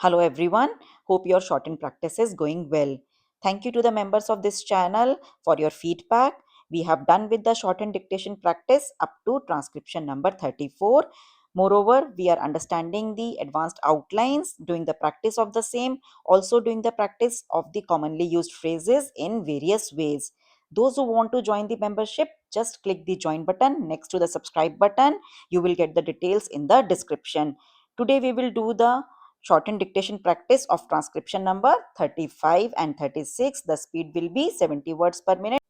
Hello everyone, hope your shortened practice is going well. Thank you to the members of this channel for your feedback. We have done with the shortened dictation practice up to transcription number 34. Moreover, we are understanding the advanced outlines, doing the practice of the same, also doing the practice of the commonly used phrases in various ways. Those who want to join the membership, just click the join button next to the subscribe button. You will get the details in the description. Today we will do the shortened dictation practice of transcription number 35 and 36. The speed will be 70 words per minute.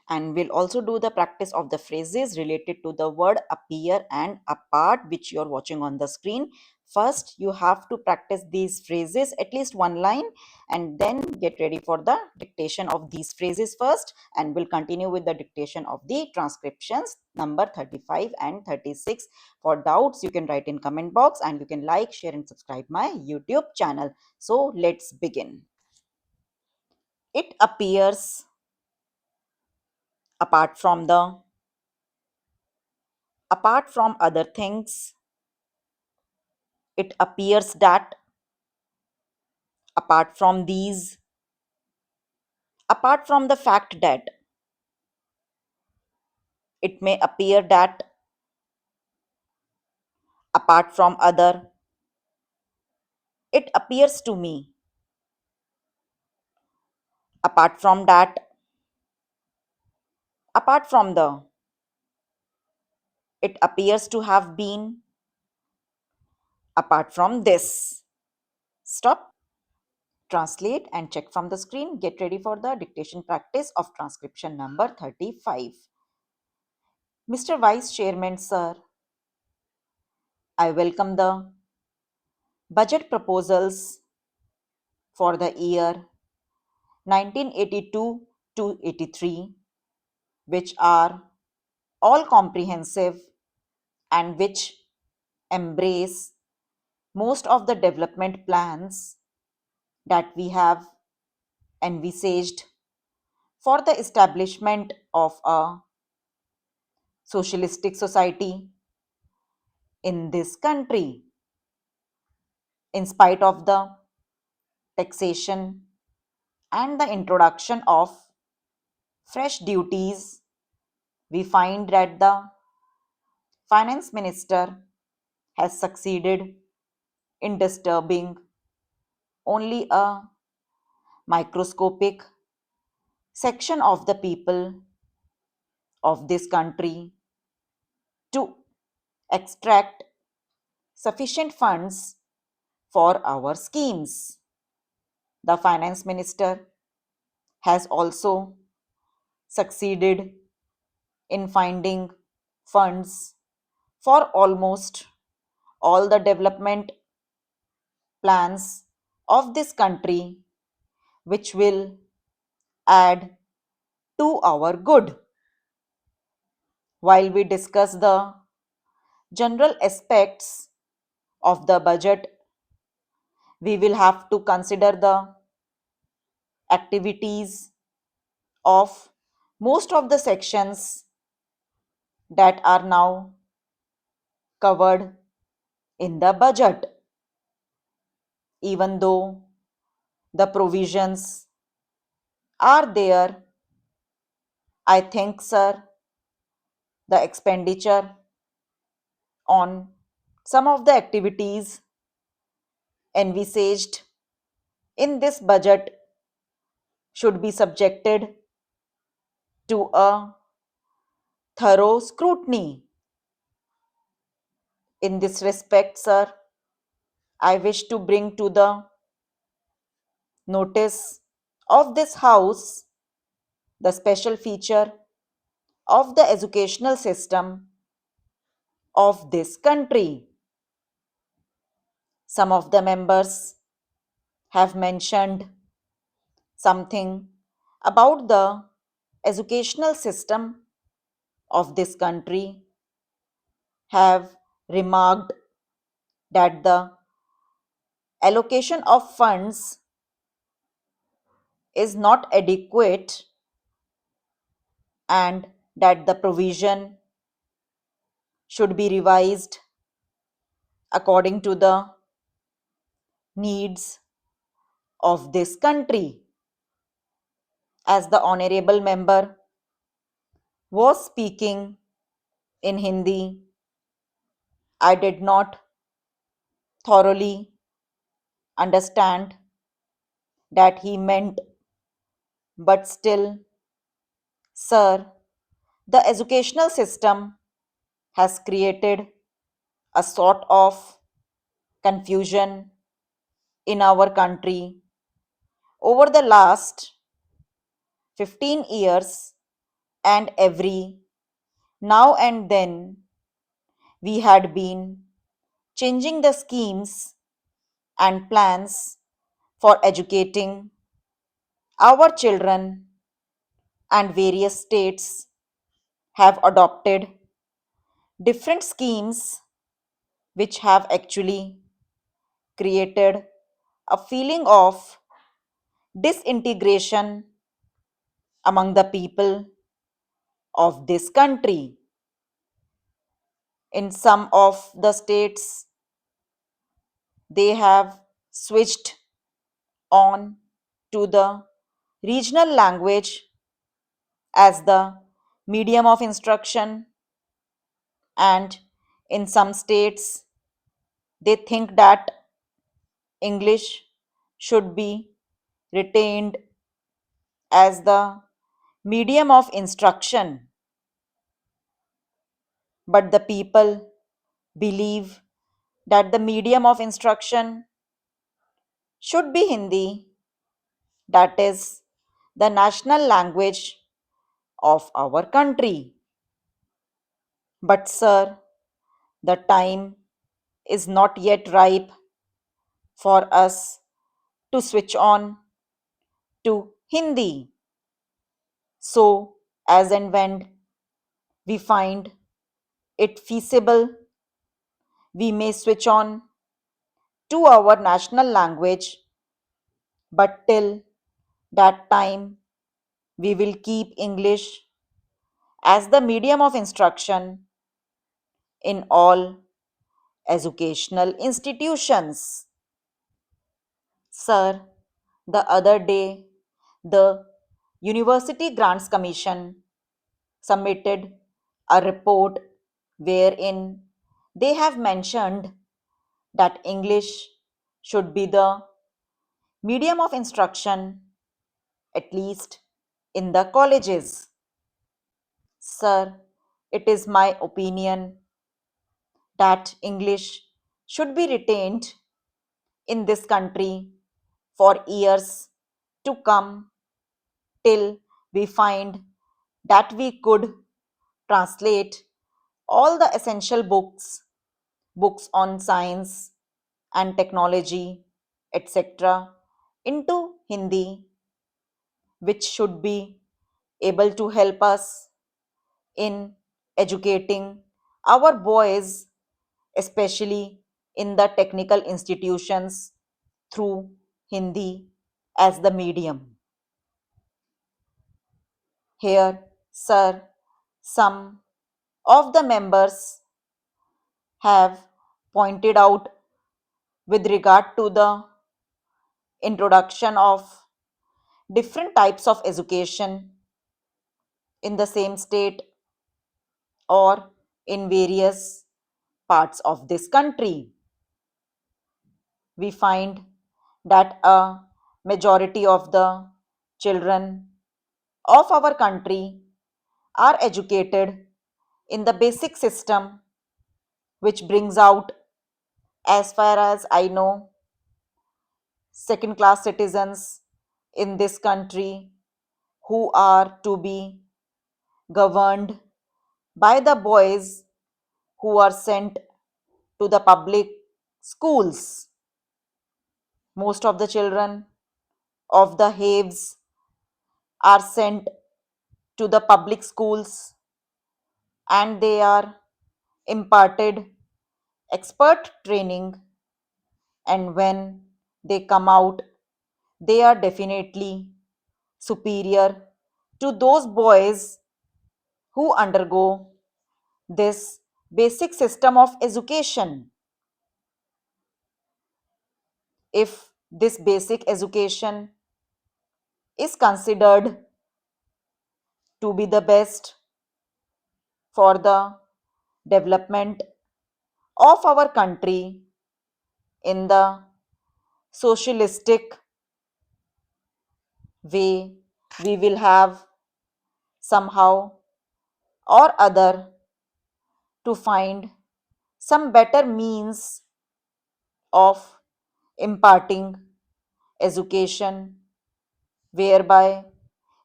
And we'll also do the practice of the phrases related to the word appear and apart, which you're watching on the screen. First, you have to practice these phrases at least one line and then get ready for the dictation of these phrases first, and we'll continue with the dictation of the transcriptions number 35 and 36. For doubts, you can write in comment box, and you can like, share and subscribe my YouTube channel. So let's begin. It appears apart from other things, it appears that apart from these, apart from the fact that, it may appear that apart from other, it appears to me, apart from that, apart from the, it appears to have been, apart from this. Stop, translate and check from the screen. Get ready for the dictation practice of transcription number 35. Mr. Vice Chairman, sir, I welcome the budget proposals for the year 1982 to 83, which are all comprehensive and which embrace most of the development plans that we have envisaged for the establishment of a socialistic society in this country. In spite of the taxation and the introduction of fresh duties, we find that the finance minister has succeeded in disturbing only a microscopic section of the people of this country to extract sufficient funds for our schemes. The finance minister has also succeeded in finding funds for almost all the development plans of this country, which will add to our good. While we discuss the general aspects of the budget, we will have to consider the activities of most of the sections that are now covered in the budget. Even though the provisions are there, I think, sir, the expenditure on some of the activities envisaged in this budget should be subjected to a thorough scrutiny. In this respect, sir, I wish to bring to the notice of this house the special feature of the educational system of this country. Some of the members have mentioned something about the educational system of this country, have remarked that the allocation of funds is not adequate and that the provision should be revised according to the needs of this country. As the honorable member was speaking in Hindi, I did not thoroughly understand that he meant, but still, sir, the educational system has created a sort of confusion in our country over the last 15 years, and every now and then we had been changing the schemes and plans for educating our children, and various states have adopted different schemes which have actually created a feeling of disintegration among the people of this country. In some of the states, they have switched on to the regional language as the medium of instruction, and in some states, they think that English should be retained as the medium of instruction. But the people believe that the medium of instruction should be Hindi, that is the national language of our country. But, sir, the time is not yet ripe for us to switch on to Hindi. So, as and when we find it feasible, we may switch on to our national language, but till that time, we will keep English as the medium of instruction in all educational institutions. Sir, the other day, the University Grants Commission submitted a report wherein they have mentioned that English should be the medium of instruction, at least in the colleges. Sir, it is my opinion that English should be retained in this country for years to come till we find that we could translate all the essential books, books on science and technology, etc., into Hindi, which should be able to help us in educating our boys, especially in the technical institutions, through Hindi as the medium. Here, sir, some of the members have pointed out with regard to the introduction of different types of education in the same state or in various parts of this country. We find that a majority of the children of our country are educated in the basic system, which brings out, as far as I know, second class citizens in this country who are to be governed by the boys who are sent to the public schools. Most of the children of the haves are sent to the public schools, and they are imparted expert training, and when they come out, they are definitely superior to those boys who undergo this basic system of education. if this basic education is considered to be the best for the development of our country in the socialistic way, we will have somehow or other to find some better means of imparting education whereby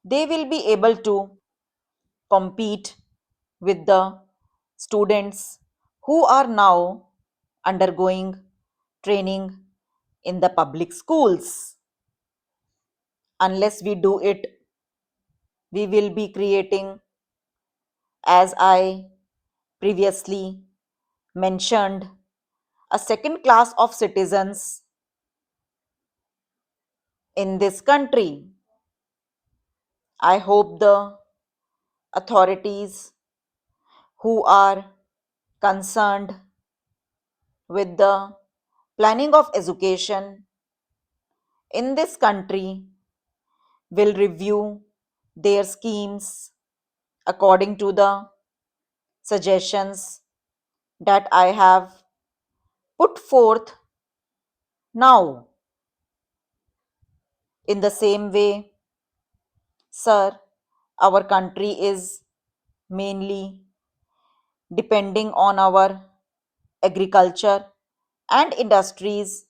they will be able to compete with the students who are now undergoing training in the public schools. Unless we do it, we will be creating, as I previously mentioned, a second class of citizens in this country. I hope the authorities who are concerned with the planning of education in this country will review their schemes according to the suggestions that I have put forth now. In the same way, sir, our country is mainly depending on our agriculture and industries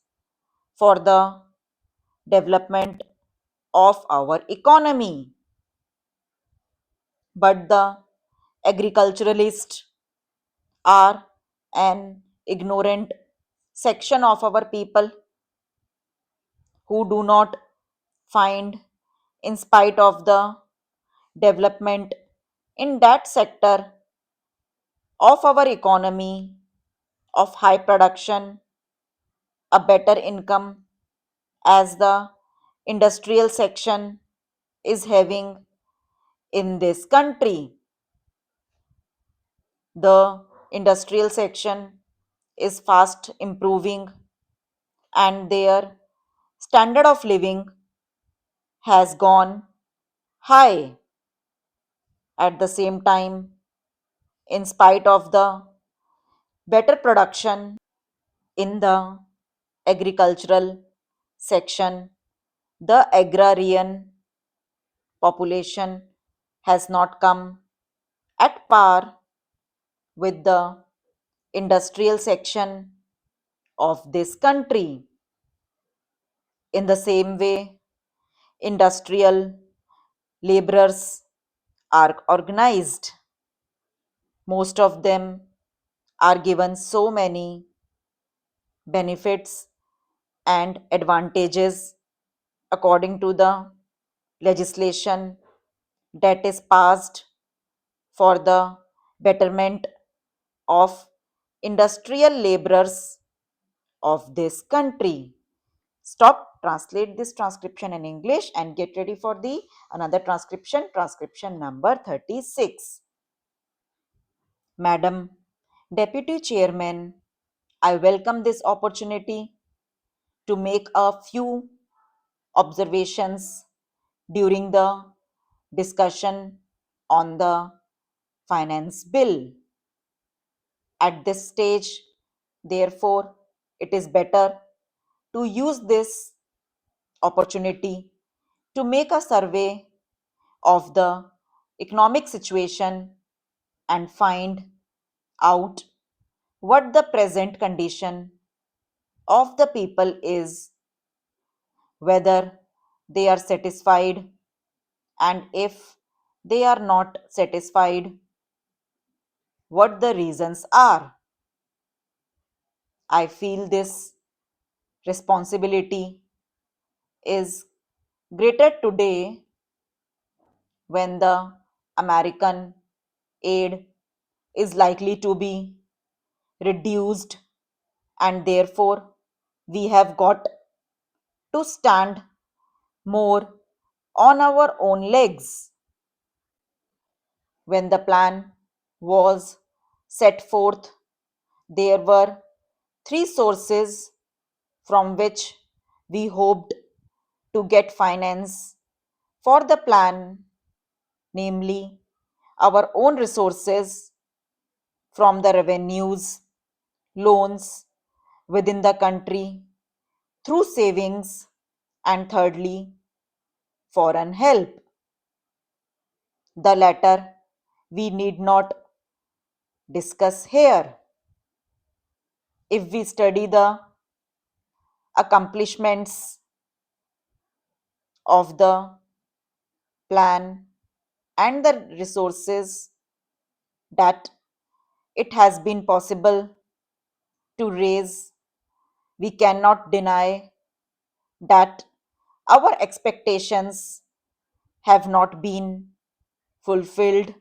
for the development of our economy. But the agriculturalists are an ignorant section of our people who do not find, in spite of the development in that sector of our economy of high production, a better income as the industrial section is having in this country. The industrial section is fast improving and their standard of living has gone high. At the same time, in spite of the better production in the agricultural section, the agrarian population has not come at par with the industrial section of this country. In the same way, industrial laborers are organized. Most of them are given so many benefits and advantages according to the legislation that is passed for the betterment of industrial laborers of this country. Stop, translate this transcription in English and get ready for the another transcription, transcription number 36. Madam Deputy Chairman, I welcome this opportunity to make a few observations during the discussion on the finance bill. At this stage, therefore, it is better to use this opportunity to make a survey of the economic situation and find out what the present condition of the people is, whether they are satisfied, and if they are not satisfied, what the reasons are. I feel this responsibility is greater today when the American aid is likely to be reduced, and therefore we have got to stand more on our own legs. When the plan was set forth, there were three sources from which We hoped to get finance for the plan, namely our own resources from the revenues, loans within the country through savings, and thirdly, foreign help. The latter we need not discuss here. If we study the accomplishments of the plan and the resources that it has been possible to raise, we cannot deny that our expectations have not been fulfilled,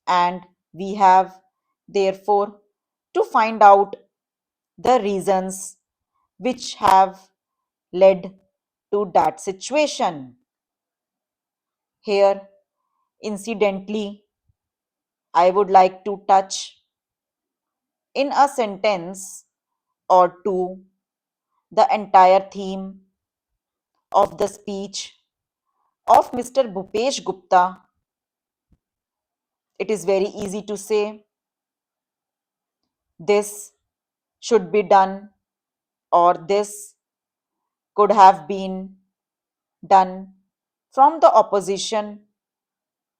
and we have therefore to find out the reasons which have led to that situation. Here, incidentally, I would like to touch in a sentence or two the entire theme of the speech of Mr. Bhupesh Gupta. It is very easy to say this should be done or this could have been done from the opposition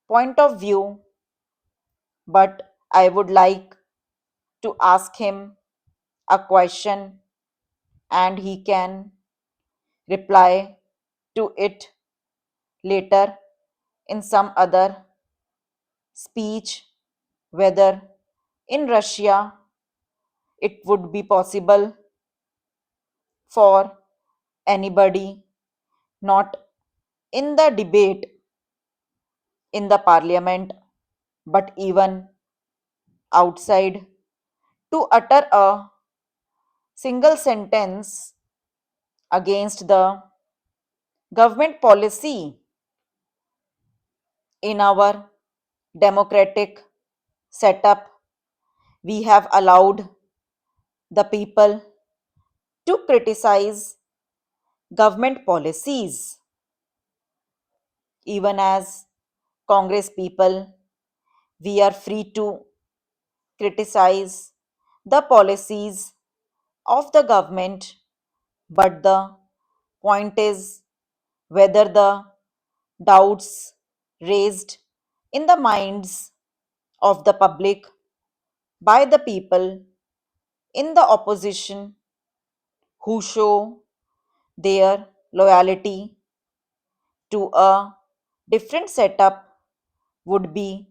point of view, but I would like to ask him a question and he can reply to it later in some other speech, whether in Russia it would be possible for anybody not in the debate in the parliament but even outside to utter a single sentence against the government policy in our democratic setup. We have allowed the people to criticize government policies. Even as Congress people, we are free to criticize the policies of the government, but the point is whether the doubts raised in the minds of the public by the people in the opposition who show their loyalty to a different setup would be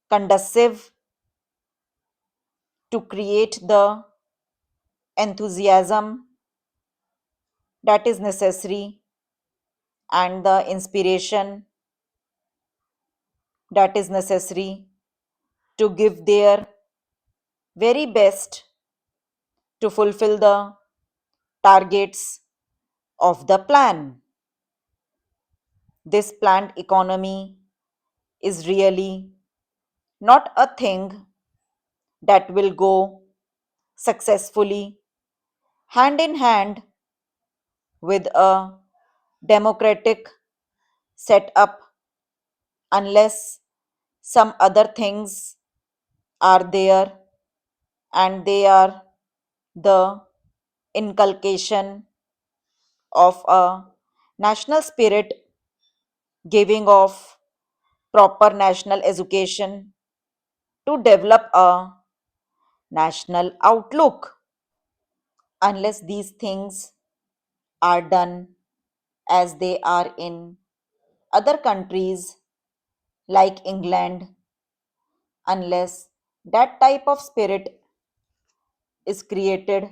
conducive to create the enthusiasm that is necessary and the inspiration that is necessary to give their very best to fulfill the targets of the plan. This planned economy is really not a thing that will go successfully hand in hand with a democratic setup unless some other things are there, and they are the inculcation of a national spirit, giving of proper national education to develop a national outlook. Unless these things are done as they are in other countries like England, unless that type of spirit is created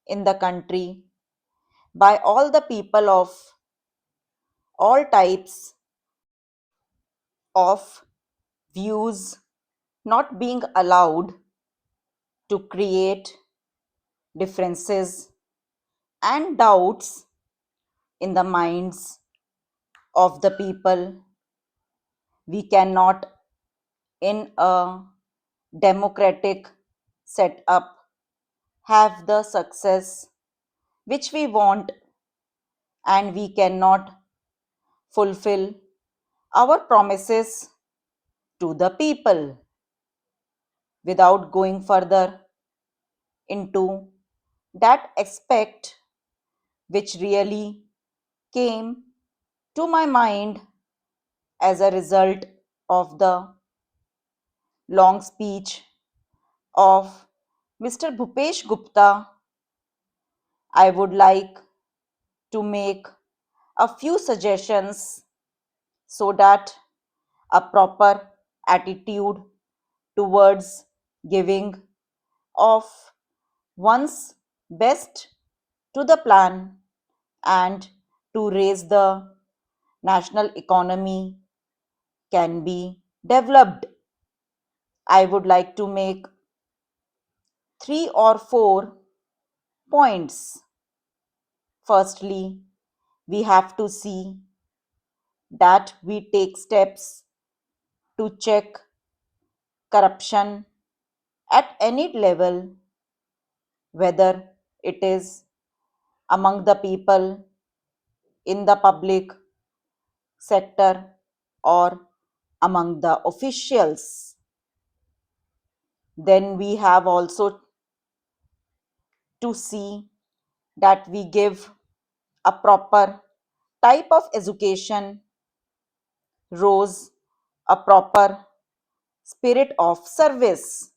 in the country by all the people of all types of views not being allowed to create differences and doubts in the minds of the people, we cannot in a democratic setup have the success which we want and we cannot fulfill our promises to the people. Without going further into that aspect which really came to my mind as a result of the long speech of Mr. Bhupesh Gupta, I would like to make a few suggestions so that a proper attitude towards giving of one's best to the plan and to raise the national economy can be developed. I would like to make three or four points. Firstly, we have to see that we take steps to check corruption at any level, whether it is among the people, in the public sector, or among the officials. Then we have also to see that we give a proper type of education, rose a proper spirit of service.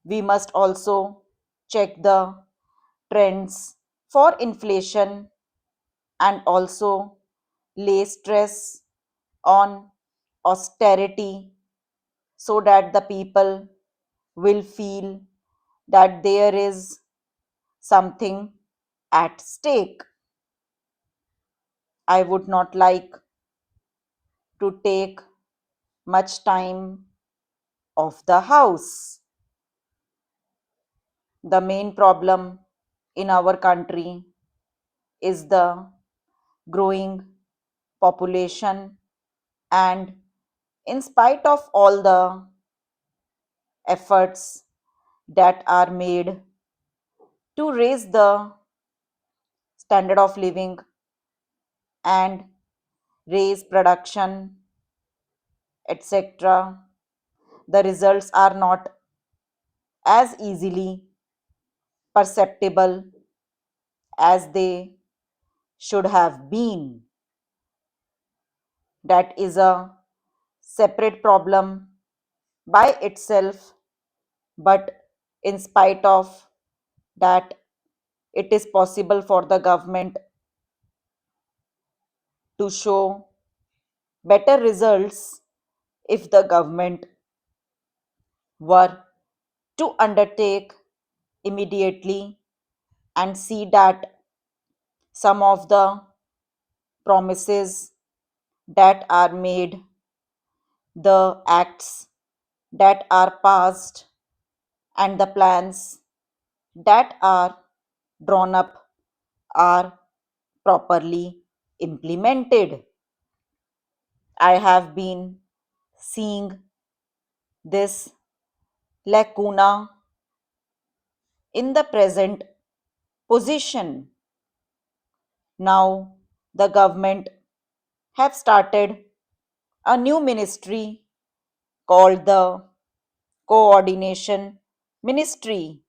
We must also check the trends for inflation and also lay stress on austerity so that the people will feel that there is something at stake. I would not like to take much time of the house. The main problem in our country is the growing population, and in spite of all the efforts that are made to raise the standard of living and raise production, etc., the results are not as easily perceptible as they should have been. That is a separate problem by itself, but in spite of that, it is possible for the government to show better results if the government were to undertake immediately and see that some of the promises that are made, the acts that are passed, and the plans that are drawn up are properly implemented. I have been seeing this lacuna in the present position. Now, the government have started a new ministry called the Coordination Ministry.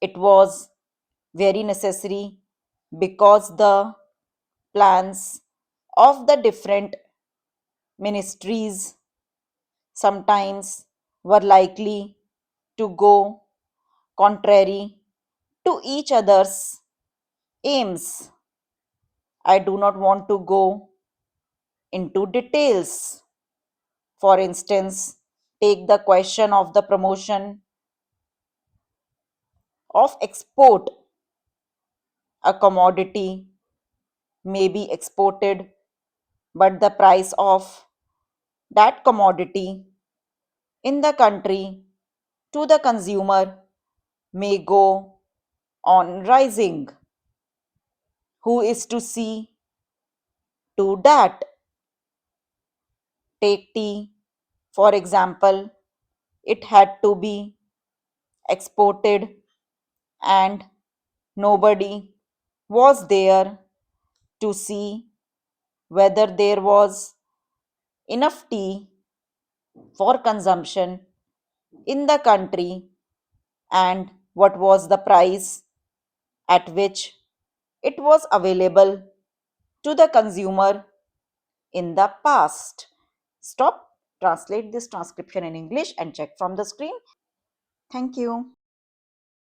It was very necessary because the plans of the different ministries sometimes were likely to go contrary to each other's aims. I do not want to go into details. For instance, take the question of the promotion of export. A commodity may be exported, but the price of that commodity in the country to the consumer may go on rising. Who is to see to that? Take tea, for example, it had to be exported and nobody was there to see whether there was enough tea for consumption in the country and what was the price at which it was available to the consumer in the past. Stop, translate this transcription in English and check from the screen. Thank you.